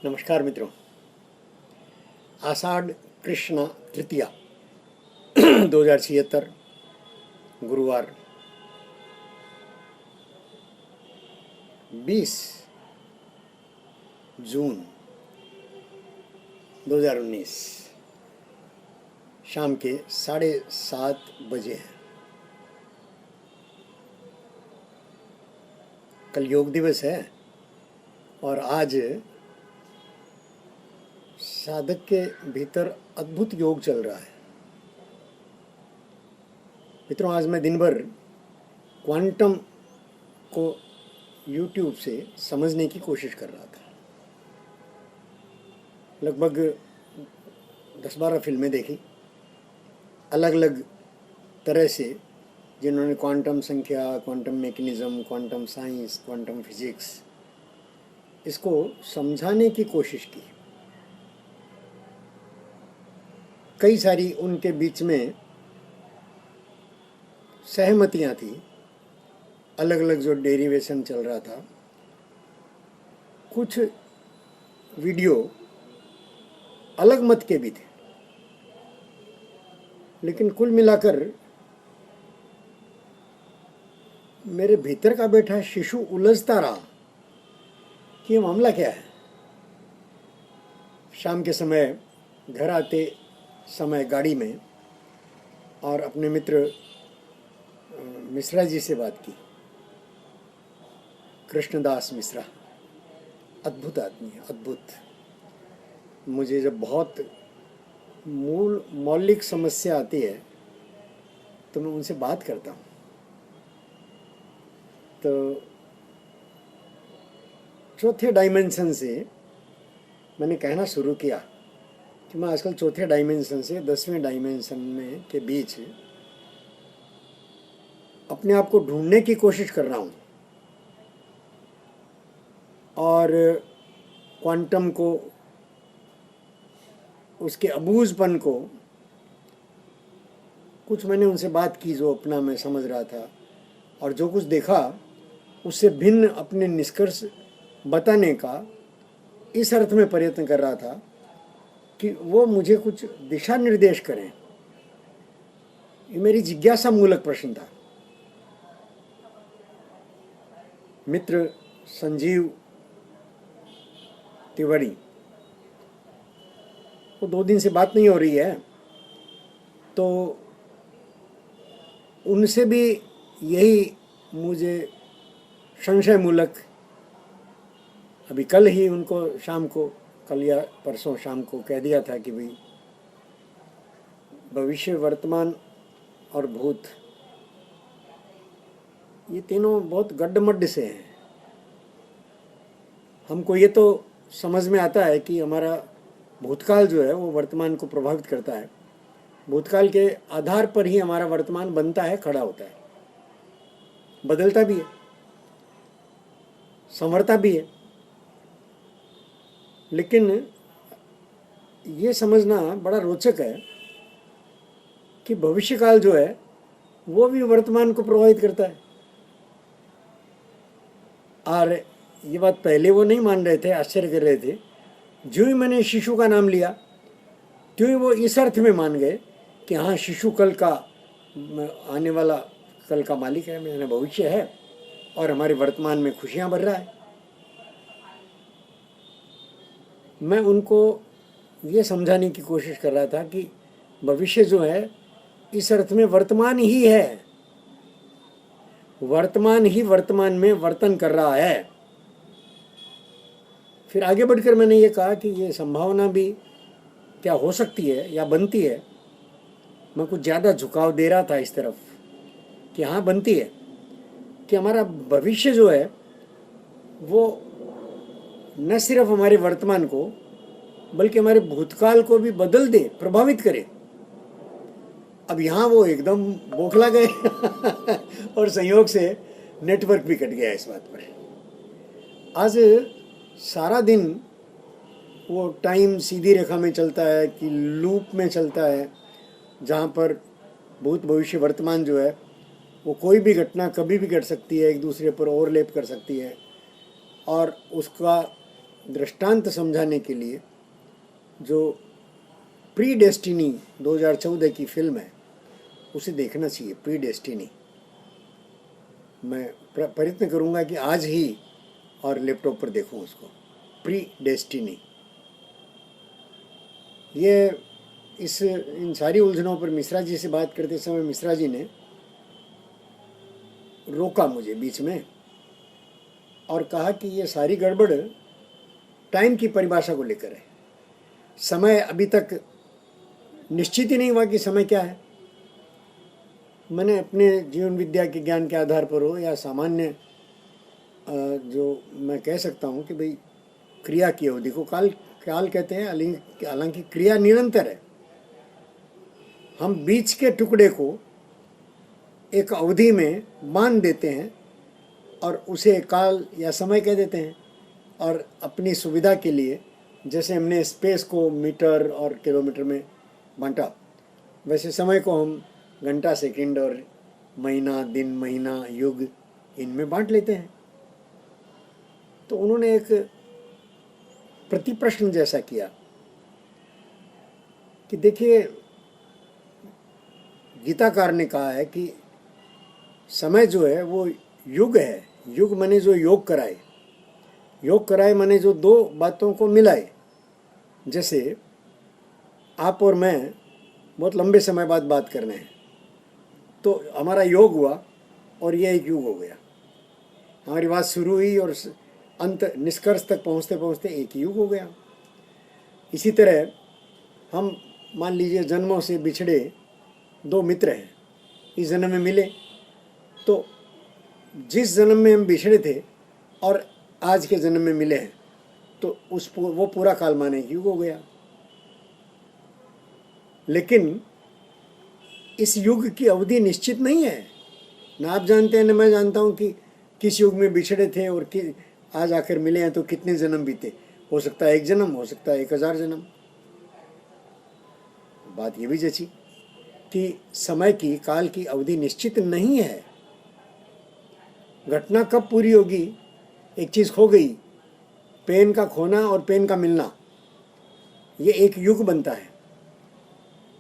नमस्कार मित्रों। आषाढ़ कृष्ण तृतीया 2076 गुरुवार 20 जून 2019 शाम के 7:30 हैं। कल योग दिवस है और आज साधक के भीतर अद्भुत योग चल रहा है। मित्रों, आज मैं दिन भर क्वांटम को YouTube से समझने की कोशिश कर रहा था। लगभग 10-12 फिल्में देखी, अलग अलग तरह से, जिन्होंने क्वांटम संख्या, quantum mechanism, quantum science, quantum physics इसको समझाने की कोशिश की। कई सारी उनके बीच में सहमतियां थी, अलग अलग जो डेरिवेशन चल रहा था। कुछ वीडियो अलग मत के भी थे, लेकिन कुल मिलाकर मेरे भीतर का बैठा शिशु उलझता रहा कि ये मामला क्या है। शाम के समय घर आते समय गाड़ी में और अपने मित्र मिश्रा जी से बात की। कृष्णदास मिश्रा अद्भुत आदमी है, अद्भुत। मुझे जब बहुत मौलिक समस्या आती है तो मैं उनसे बात करता हूँ। तो चौथे डायमेंशन से मैंने कहना शुरू किया कि मैं आजकल चौथे डायमेंशन से 10वें डायमेंशन में के बीच अपने आप को ढूंढने की कोशिश कर रहा हूँ और क्वांटम को, उसके अबूझपन को, कुछ मैंने उनसे बात की जो अपना मैं समझ रहा था और जो कुछ देखा उससे भिन्न अपने निष्कर्ष बताने का इस अर्थ में प्रयत्न कर रहा था कि वो मुझे कुछ दिशा निर्देश करें। ये मेरी जिज्ञासा मूलक प्रश्न था। मित्र संजीव तिवारी, वो 2 दिन से बात नहीं हो रही है, तो उनसे भी यही मुझे संशय मूलक, अभी कल ही उनको शाम को, कल या परसों शाम को कह दिया था कि भाई भविष्य, वर्तमान और भूत, ये तीनों बहुत गड्ढमड्ढ से हैं। हमको ये तो समझ में आता है कि हमारा भूतकाल जो है वो वर्तमान को प्रभावित करता है। भूतकाल के आधार पर ही हमारा वर्तमान बनता है, खड़ा होता है, बदलता भी है, संवरता भी है। लेकिन ये समझना बड़ा रोचक है कि भविष्यकाल जो है वो भी वर्तमान को प्रभावित करता है। और ये बात पहले वो नहीं मान रहे थे, आश्चर्य कर रहे थे। जो ही मैंने शिशु का नाम लिया त्यों ही वो इस अर्थ में मान गए कि हाँ, शिशु कल का आने वाला, कल का मालिक है, मेरा भविष्य है और हमारे वर्तमान में खुशियां भर रहा है। मैं उनको ये समझाने की कोशिश कर रहा था कि भविष्य जो है इस अर्थ में वर्तमान ही है, वर्तमान ही वर्तमान में वर्तन कर रहा है। फिर आगे बढ़कर मैंने ये कहा कि ये संभावना भी क्या हो सकती है या बनती है। मैं कुछ ज़्यादा झुकाव दे रहा था इस तरफ कि हाँ, बनती है, कि हमारा भविष्य जो है वो न सिर्फ हमारे वर्तमान को बल्कि हमारे भूतकाल को भी बदल दे, प्रभावित करे। अब यहाँ वो एकदम बौखला गए और संयोग से नेटवर्क भी कट गया इस बात पर। आज सारा दिन वो टाइम सीधी रेखा में चलता है कि लूप में चलता है, जहाँ पर भूत, भविष्य, वर्तमान जो है वो कोई भी घटना कभी भी घट सकती है, एक दूसरे पर ओवरलैप कर सकती है और उसका दृष्टांत समझाने के लिए जो प्री डेस्टिनी 2014 की फिल्म है उसे देखना चाहिए। प्री डेस्टिनी मैं प्रयत्न करूंगा कि आज ही और लैपटॉप पर देखूं उसको। प्री डेस्टिनी ये इन सारी उलझनों पर मिश्रा जी से बात करते समय मिश्रा जी ने रोका मुझे बीच में और कहा कि ये सारी गड़बड़ टाइम की परिभाषा को लेकर है। समय अभी तक निश्चित ही नहीं हुआ कि समय क्या है। मैंने अपने जीवन विद्या के ज्ञान के आधार पर हो या सामान्य जो मैं कह सकता हूँ कि भाई क्रिया की अवधि को काल कहते हैं, हालांकि क्रिया निरंतर है। हम बीच के टुकड़े को एक अवधि में बांध देते हैं और उसे काल या समय कह देते हैं। और अपनी सुविधा के लिए जैसे हमने स्पेस को मीटर और किलोमीटर में बांटा, वैसे समय को हम घंटा, सेकंड और महीना, दिन, महीना, युग इनमें बांट लेते हैं। तो उन्होंने एक प्रति प्रश्न जैसा किया कि देखिए, गीताकार ने कहा है कि समय जो है वो युग है। युग माने जो योग कराए, योग कराए माने जो दो बातों को मिलाए। जैसे आप और मैं बहुत लंबे समय बाद बात कर रहे हैं तो हमारा योग हुआ और यह एक युग हो गया। हमारी बात शुरू हुई और अंत निष्कर्ष तक पहुंचते पहुंचते एक युग हो गया। इसी तरह हम मान लीजिए जन्मों से बिछड़े दो मित्र हैं, इस जन्म में मिले तो जिस जन्म में हम बिछड़े थे और आज के जन्म में मिले हैं तो वो पूरा काल माने युग हो गया। लेकिन इस युग की अवधि निश्चित नहीं है। ना आप जानते हैं ना मैं जानता हूं कि किस युग में बिछड़े थे और आज आकर मिले हैं तो कितने जन्म बीते। हो सकता है 1 जन्म, हो सकता है 1000 जन्म। बात ये भी जची कि समय की, काल की अवधि निश्चित नहीं है। घटना कब पूरी होगी, एक चीज खो गई, पेन का खोना और पेन का मिलना, ये एक युग बनता है।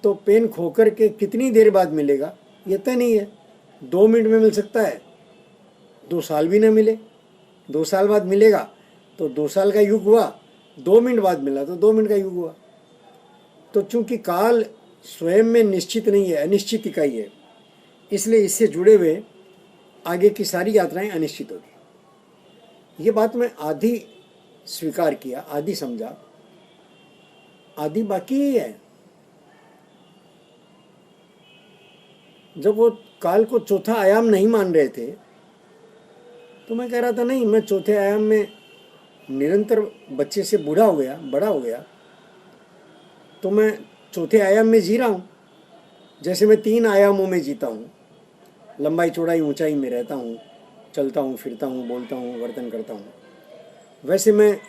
तो पेन खोकर के कितनी देर बाद मिलेगा ये तय नहीं है। 2 मिनट में मिल सकता है, 2 साल भी ना मिले। 2 साल बाद मिलेगा तो 2 साल का युग हुआ, 2 मिनट बाद मिला तो 2 मिनट का युग हुआ। तो चूंकि काल स्वयं में निश्चित नहीं है, अनिश्चित इकाई है, इसलिए इससे जुड़े हुए आगे की सारी यात्राएं अनिश्चित होगी। ये बात मैं आधी स्वीकार किया, आधी समझा, आधी बाकी ही है। जब वो काल को चौथा आयाम नहीं मान रहे थे तो मैं कह रहा था नहीं, मैं चौथे आयाम में निरंतर बच्चे से बूढ़ा हो गया, बड़ा हो गया, तो मैं चौथे आयाम में जी रहा हूँ। जैसे मैं 3 आयामों में जीता हूँ, लंबाई, चौड़ाई, ऊंचाई में रहता हूँ, चलता हूँ, फिरता हूँ, बोलता हूँ, वर्तन करता हूँ, वैसे मैं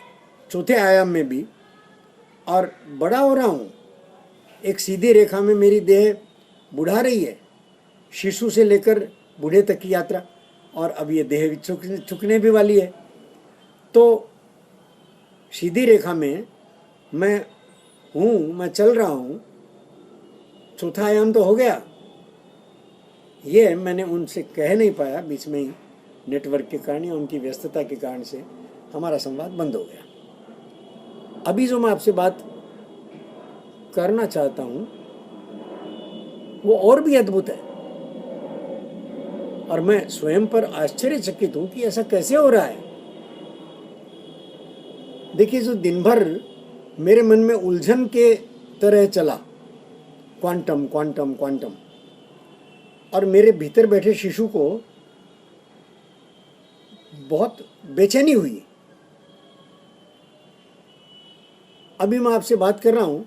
चौथे आयाम में भी और बड़ा हो रहा हूँ। एक सीधी रेखा में मेरी देह बुढ़ा रही है, शिशु से लेकर बूढ़े तक की यात्रा, और अब ये देह चुकने भी वाली है। तो सीधी रेखा में मैं हूँ, मैं चल रहा हूँ, चौथा आयाम तो हो गया। ये मैंने उनसे कह नहीं पाया, बीच में ही नेटवर्क के कारण या उनकी व्यस्तता के कारण से हमारा संवाद बंद हो गया। अभी जो मैं आपसे बात करना चाहता हूँ वो और भी अद्भुत है और मैं स्वयं पर आश्चर्यचकित हूं कि ऐसा कैसे हो रहा है। देखिए, जो दिन भर मेरे मन में उलझन के तरह चला, क्वांटम क्वांटम क्वांटम, और मेरे भीतर बैठे शिशु को बहुत बेचैनी हुई। अभी मैं आपसे बात कर रहा हूं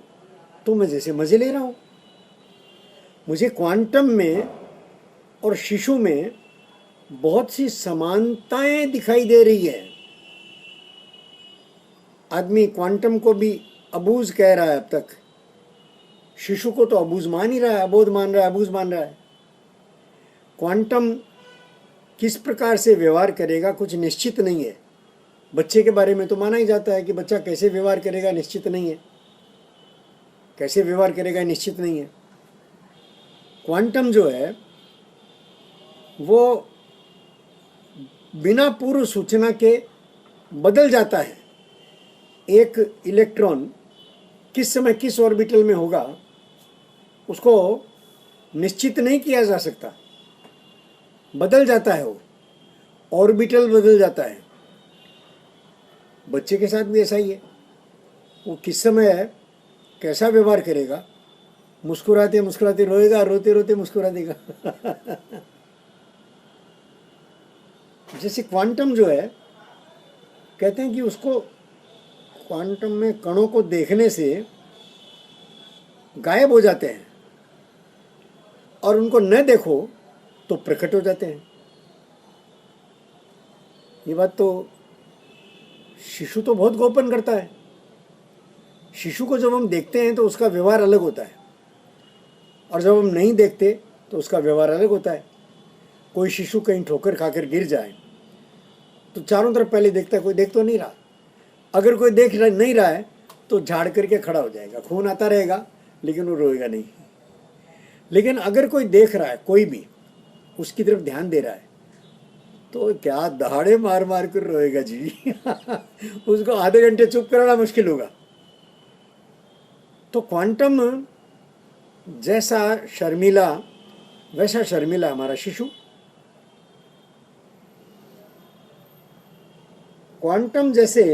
तो मैं जैसे मजे ले रहा हूं। मुझे क्वांटम में और शिशु में बहुत सी समानताएं दिखाई दे रही है। आदमी क्वांटम को भी अबूझ कह रहा है अब तक, शिशु को तो अबूझ मान ही रहा है, अबोध मान रहा है, अबूझ मान रहा है। क्वांटम किस प्रकार से व्यवहार करेगा कुछ निश्चित नहीं है। बच्चे के बारे में तो माना ही जाता है कि बच्चा कैसे व्यवहार करेगा निश्चित नहीं है, कैसे व्यवहार करेगा निश्चित नहीं है। क्वांटम जो है वो बिना पूर्व सूचना के बदल जाता है। एक इलेक्ट्रॉन किस समय किस ऑर्बिटल में होगा उसको निश्चित नहीं किया जा सकता, बदल जाता है, वो ऑर्बिटल बदल जाता है। बच्चे के साथ भी ऐसा ही है, वो किस समय कैसा व्यवहार करेगा, मुस्कुराते मुस्कुराते रोएगा, रोते रोते मुस्कुरा देगा। जैसे क्वांटम जो है, कहते हैं कि उसको क्वांटम में कणों को देखने से गायब हो जाते हैं और उनको न देखो तो प्रकट हो जाते हैं। ये बात तो शिशु तो बहुत गोपन करता है। शिशु को जब हम देखते हैं तो उसका व्यवहार अलग होता है, और जब हम नहीं देखते तो उसका व्यवहार अलग होता है। कोई शिशु कहीं ठोकर खाकर गिर जाए तो चारों तरफ पहले देखता है, कोई देख तो नहीं रहा। अगर कोई देख नहीं रहा है तो झाड़ करके खड़ा हो जाएगा, खून आता रहेगा लेकिन वो रोएगा नहीं। लेकिन अगर कोई देख रहा है, कोई भी उसकी तरफ ध्यान दे रहा है, तो क्या दहाड़े मार मार कर रोएगा जी। उसको आधे घंटे चुप कराना मुश्किल होगा। तो क्वांटम जैसा शर्मिला वैसा शर्मिला हमारा शिशु। क्वांटम जैसे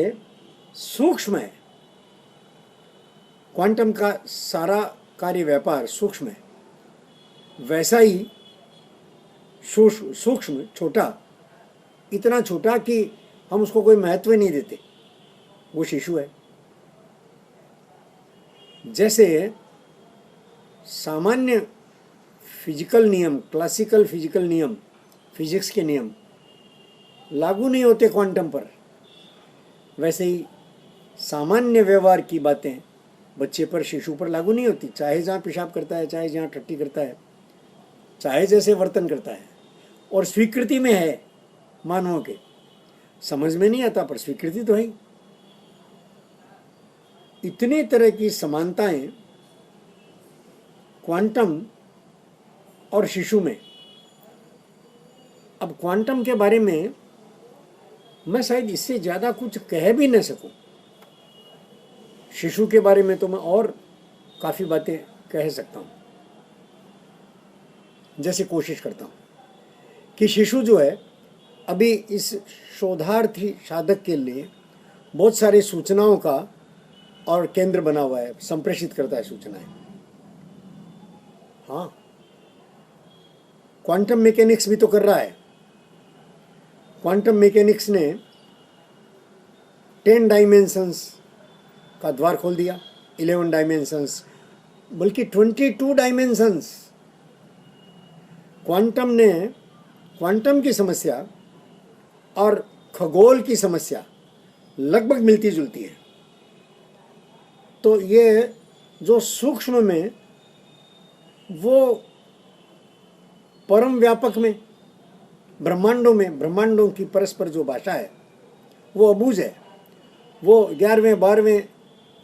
सूक्ष्म है, क्वांटम का सारा कार्य व्यापार सूक्ष्म है, वैसा ही सूक्ष्म छोटा, इतना छोटा कि हम उसको कोई महत्व नहीं देते, वो शिशु है। जैसे सामान्य फिजिकल नियम, क्लासिकल फिजिकल नियम, फिजिक्स के नियम लागू नहीं होते क्वांटम पर, वैसे ही सामान्य व्यवहार की बातें बच्चे पर, शिशु पर लागू नहीं होती। चाहे जहाँ पेशाब करता है, चाहे जहाँ टट्टी करता है, चाहे जैसे वर्तन करता है, और स्वीकृति में है मानवों के। समझ में नहीं आता पर स्वीकृति तो है ही। इतने तरह की समानताएं क्वांटम और शिशु में। अब क्वांटम के बारे में मैं शायद इससे ज़्यादा कुछ कह भी न सकूं। शिशु के बारे में तो मैं और काफ़ी बातें कह सकता हूं। जैसे कोशिश करता हूं कि शिशु जो है अभी इस शोधार्थी साधक के लिए बहुत सारी सूचनाओं का और केंद्र बना हुआ है, संप्रेषित करता है सूचनाएं। हाँ, क्वांटम मैकेनिक्स भी तो कर रहा है। क्वांटम मैकेनिक्स ने 10 डायमेंशंस का द्वार खोल दिया, 11 डायमेंशंस, बल्कि 22 डायमेंशंस। क्वांटम ने क्वांटम की समस्या और खगोल की समस्या लगभग मिलती जुलती है। तो ये जो सूक्ष्म में, वो परम व्यापक में, ब्रह्मांडों में, ब्रह्मांडों की परस्पर जो भाषा है वो अबूझ है। वो 11वें 12वें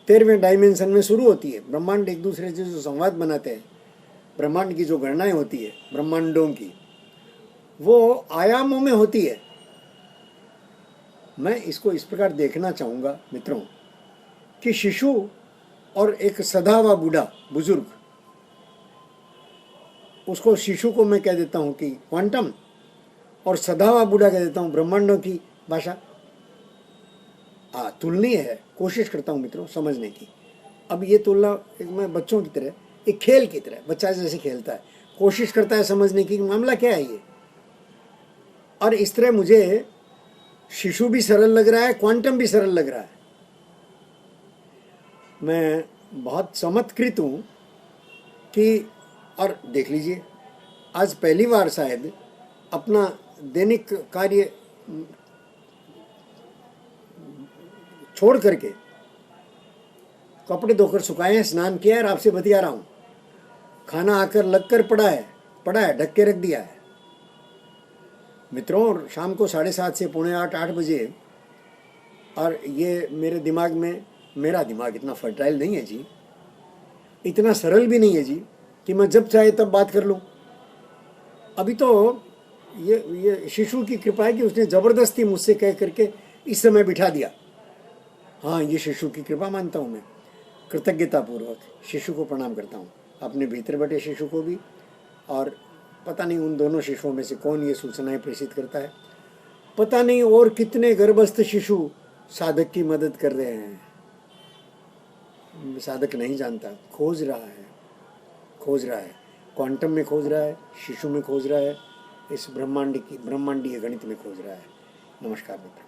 13वें डायमेंशन में शुरू होती है। ब्रह्मांड एक दूसरे से जो संवाद बनाते हैं, ब्रह्मांड की जो गणनाएं होती है ब्रह्मांडों की, वो आयामों में होती है। मैं इसको इस प्रकार देखना चाहूँगा मित्रों कि शिशु और एक सदा हुआ बूढ़ा बुजुर्ग, उसको शिशु को मैं कह देता हूँ कि क्वांटम, और सदा हुआ बूढ़ा कह देता हूँ ब्रह्मांडों की भाषा। तुलनीय है। कोशिश करता हूँ मित्रों समझने की। अब ये तुलना मैं बच्चों की तरह, एक खेल की तरह, बच्चा जैसे खेलता है, कोशिश करता है समझने की मामला क्या है ये। और इस तरह मुझे शिशु भी सरल लग रहा है, क्वांटम भी सरल लग रहा है। मैं बहुत चमत्कृत हूँ कि, और देख लीजिए आज पहली बार शायद अपना दैनिक कार्य छोड़ करके कपड़े धोकर सुखाए हैं, स्नान किया है और आपसे बतिया रहा हूँ। खाना आकर लगकर पड़ा है, ढक के रख दिया है मित्रों। और शाम को 7:30 से 7:45 8 बजे और ये मेरे दिमाग में, मेरा दिमाग इतना फर्टाइल नहीं है जी, इतना सरल भी नहीं है जी कि मैं जब चाहे तब बात कर लूँ। अभी तो ये शिशु की कृपा है कि उसने ज़बरदस्ती मुझसे कह करके इस समय बिठा दिया। हाँ, ये शिशु की कृपा मानता हूँ मैं, कृतज्ञतापूर्वक शिशु को प्रणाम करता हूँ, अपने भीतर बैठे शिशु को भी, और पता नहीं उन दोनों शिशुओं में से कौन ये सूचनाएं प्रेषित करता है, पता नहीं और कितने गर्भस्थ शिशु साधक की मदद कर रहे हैं। साधक नहीं जानता, खोज रहा है, खोज रहा है, क्वांटम में खोज रहा है, शिशु में खोज रहा है, इस ब्रह्मांडीय गणित में खोज रहा है। नमस्कार मित्र।